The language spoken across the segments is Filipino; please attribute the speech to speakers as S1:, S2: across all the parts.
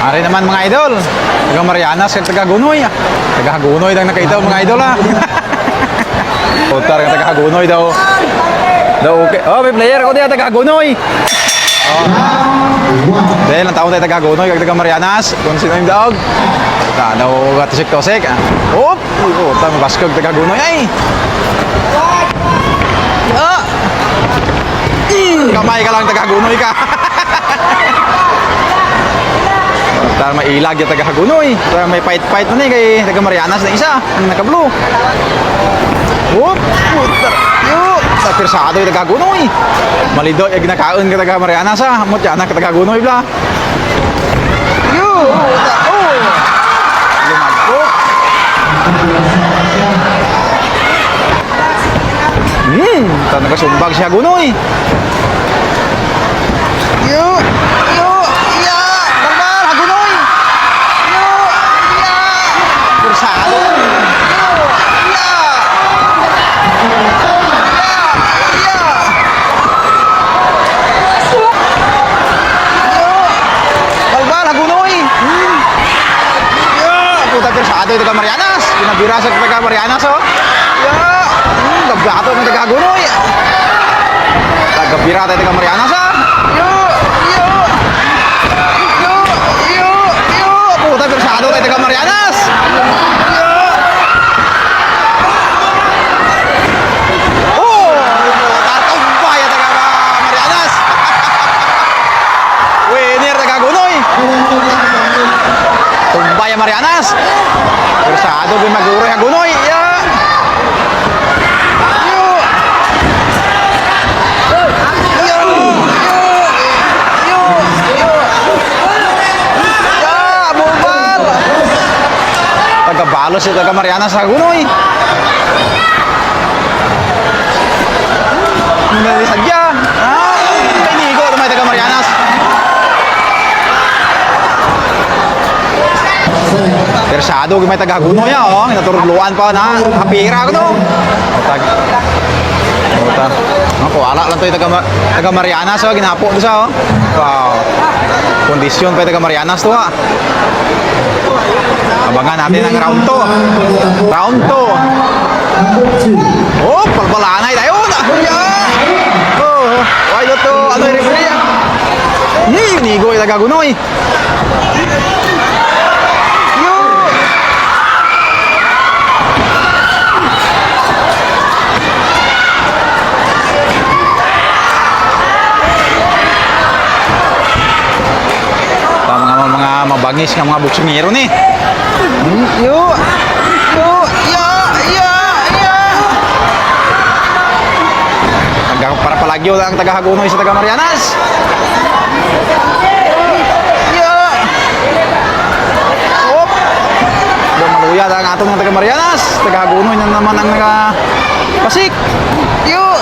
S1: Ari naman mga idol, taga Marianas at taga Gunoy. Taga Gunoy lang nakaitaw mga idol ha. Putar nga taga Gunoy daw. Daw okay. Oh, may player ko diya taga Gunoy. Oh. Dahil ang taon tayo taga Gunoy kag taga Marianas. Kung sino yung daog. Ta daw gatusik-tosik. Oh, putar mabaskog taga Gunoy ay. Ah. Kamay ka lang taga Gunoy ka. Tara mailag yung taga Hagunoy. Tara may fight-fight mo na kay taga Marianas na isa. Ang naka-blue. Whoop! Yun! Sa pirsado yung taga Hagunoy. Malido yung ginakaon ka taga Marianas ha. Amot yan ka taga Hagunoy bla. Yun! Oh! Lumagpo. Ito nagasumbag si Hagunoy. Yun! Ito taga Marianas, pinabira sa taga Marianas oh. Yeah. Gabgato ng taga Gunoy. Tagabira tayo taga Marianas ah. Puta pirsado tayo taga Marianas. Oh, tartumbay taga Marianas. Winner taga Gunoy. Tumbay Marianas. Bersado bin maguro ya Gunoy ya. Ya, bubal. Tagabalos si taga Marianas sa Gunoy. Hindi sadya. Inigo naman taga Marianas. Bersado may taga Gunoy oh, naturuluan pa na hapira ko no. Ako ala lang to taga Marianas oh, ginapo do sa oh. Wow. Kondisyon pa taga Marianas to ha. Abangan natin ang round 2. Round 2. Oh, pagbalanay tayo na. Oh, why to ano yung referee? Nigo taga Gunoy. Mabangis ng mga buksingero ni. Yo. Para palagyo ang taga Hagunoy sa taga Marianas. Hop. Maluya ang atong ng taga Marianas. Taga Hagunoy na naman ang Pasik. Yo.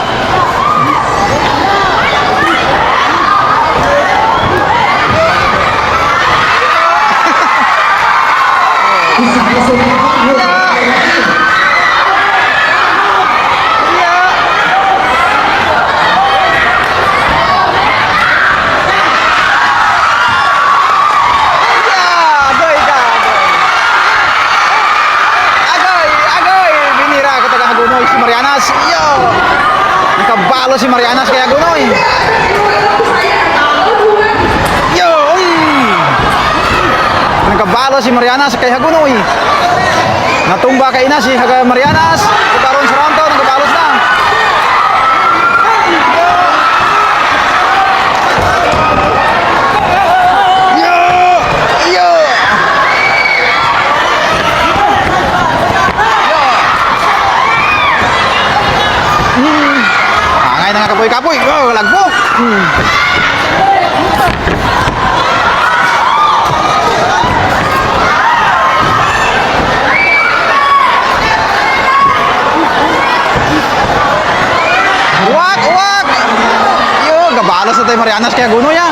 S1: Nakabalo si Marianas kaya Gunoy. Yo! Nakabalo si Marianas kaya Gunoy. Natumba kay na si Marianas. Karon sa round 2 nakabalos na. Kapoy-kapoy, oh, lagbok. Wag. Yo, gabalos na tayo Marianas kaya Gunoy ya.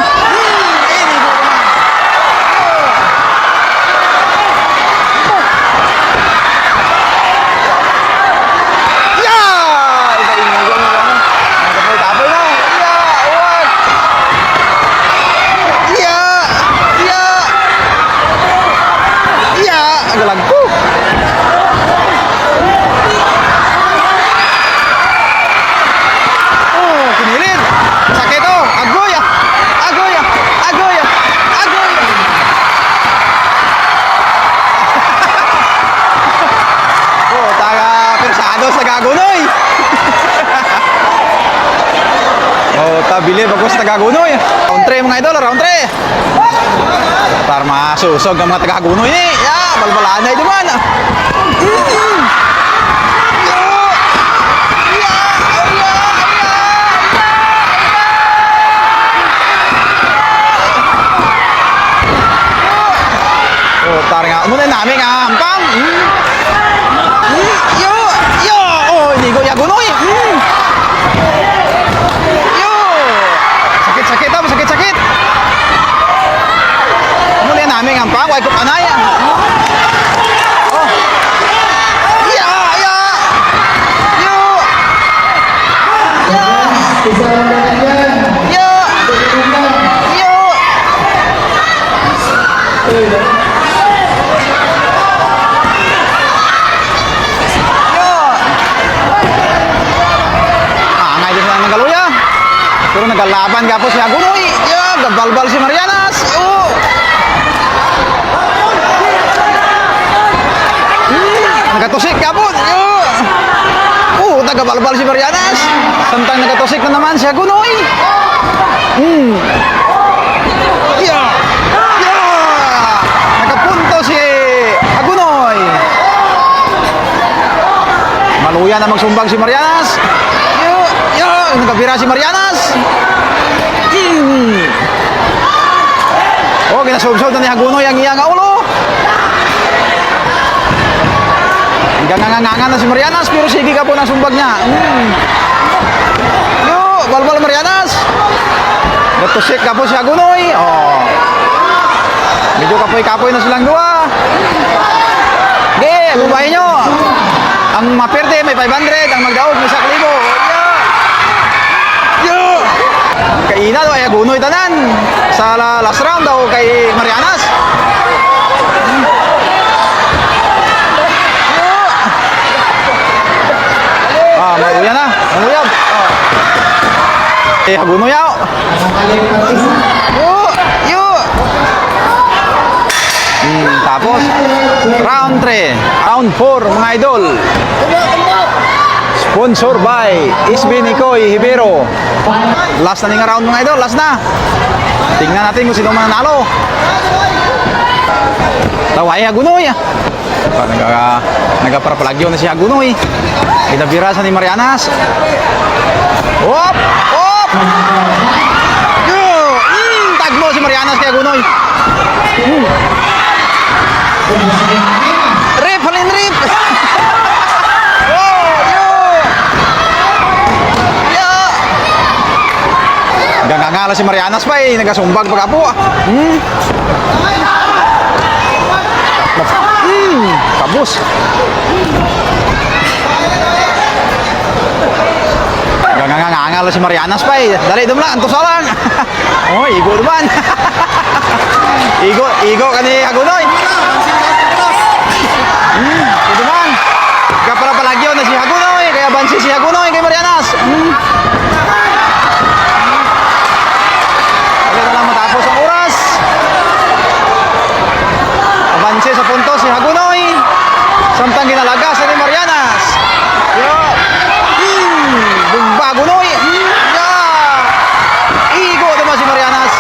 S1: Bili bagos taga-Gunoy. Round 3 mga idol, round 3. Para masusog ang mga taga-Gunoy ni. Balbalaan na ito man. Tar nga, muna namin nga ampang. Oh, hindi ko yagunoy. Sakit-sakit daw, sakit-sakit. Muna namin nga ampang, why ko panay. Oh. Pero nagalaban ka po si Agunoy. Gabalbal si Marianas. Nagatusik ka po. Nagabalbal si Marianas. Samtang nagatusik na naman si Agunoy. Nagapunto si Agunoy. Maluya na magsumbag si Marianas. Nagabira si Marianas. Oh, ginasubsob na ni Agunoy ang iyang ulo. Gangangangan na si Marianas pero sige ka po ng sumbag niya. Balbal Marianas. Gatusik ka po si Agunoy. Oh. Medyo kapoy-kapoy na silang dua. Bubahin nyo. Ang maperte may 500, ang magdaog may 1,000. Kaina daw ay Agunoy tanan sa last round daw kay Marianas. Maluya na. Maluya. Agunoy yaw. Tapos round 3, round 4 mga idol. Sponsor by SB Nicoy Hibero. Last na nga round mga idol, last na. Tingnan natin kung sino mananalo. Taway Agunoy. Nagaparapalagyo na si Agunoy. Pinabirasan ni Marianas. Hop! Hop! Tagmo si Marianas kay Agunoy. Rip, halin rip! Gangangala si Marianas pa nagasumbag pag apo. Kabus. Gangangala si Marianas pa Dali dumla, antos lang. Oh, igo naman. Igo kani Agunoy. Ito man. Kapara palagyo na si Agunoy, kaya bansi si Agunoy kay Marianas. Matapos ang oras. Abanse sa punto si Agunoy. Samtang ginalaga sa ni Marianas. Bumba Agunoy. Igo naman si Marianas.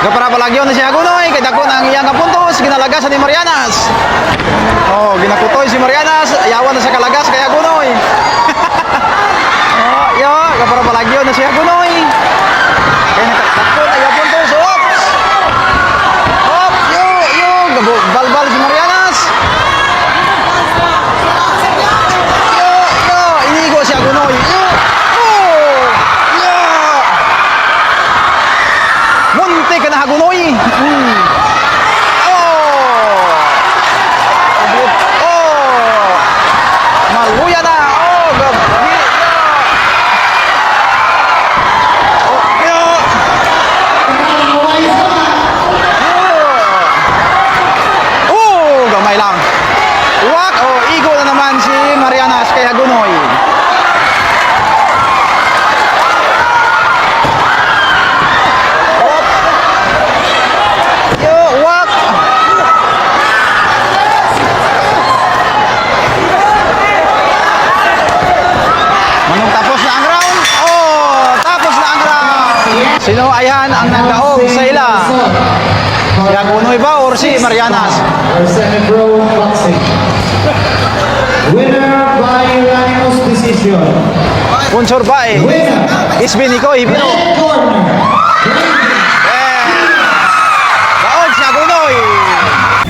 S1: Kapara palagyo na si Agunoy. Kaya dako na ang iyang kapuntos. Ginalaga sa ni Marianas. Oh, ginakutoy si Marianas. Ayawan na sa kalagas kay Agunoy. Kapara palagyo na si Agunoy. Kaya natakot ay apuntos. Oops! Hop! Balbal si Marianas. Inigo si Agunoy. Munti ka na Agunoy. Maluya na. Sino ayan ang nagdaog sa ila? Si Agunoy ba or si Marianas?
S2: Our second row boxing. Winner by unanimous decision.
S1: Sponsor ba eh?
S2: Winner.
S1: Isbin Iko, Ibino.
S2: Red corner.
S1: Daon si Agunoy!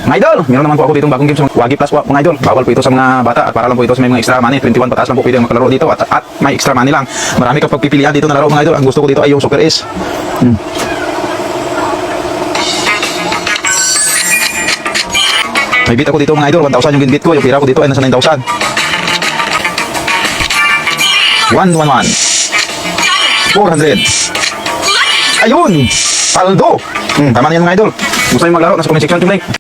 S1: Mga idol, meron naman po ako ditong bagong game sa Wagi Plus po mga idol. Bawal po ito sa mga bata at para lang po ito sa may mga extra money. 21 pataas lang po pwede makalaro dito at may extra money lang. Marami ka pagpipilian dito na laro mga idol. Ang gusto ko dito ay yung Super Ace. May bit ako dito mga idol, 1,000 yung bit ko. Yung pira ko dito ay nasa 9,000. 111 400. Ayun! Paldo! Tama na yan mga idol. Gusto nyo maglaro, nasa comment section, like.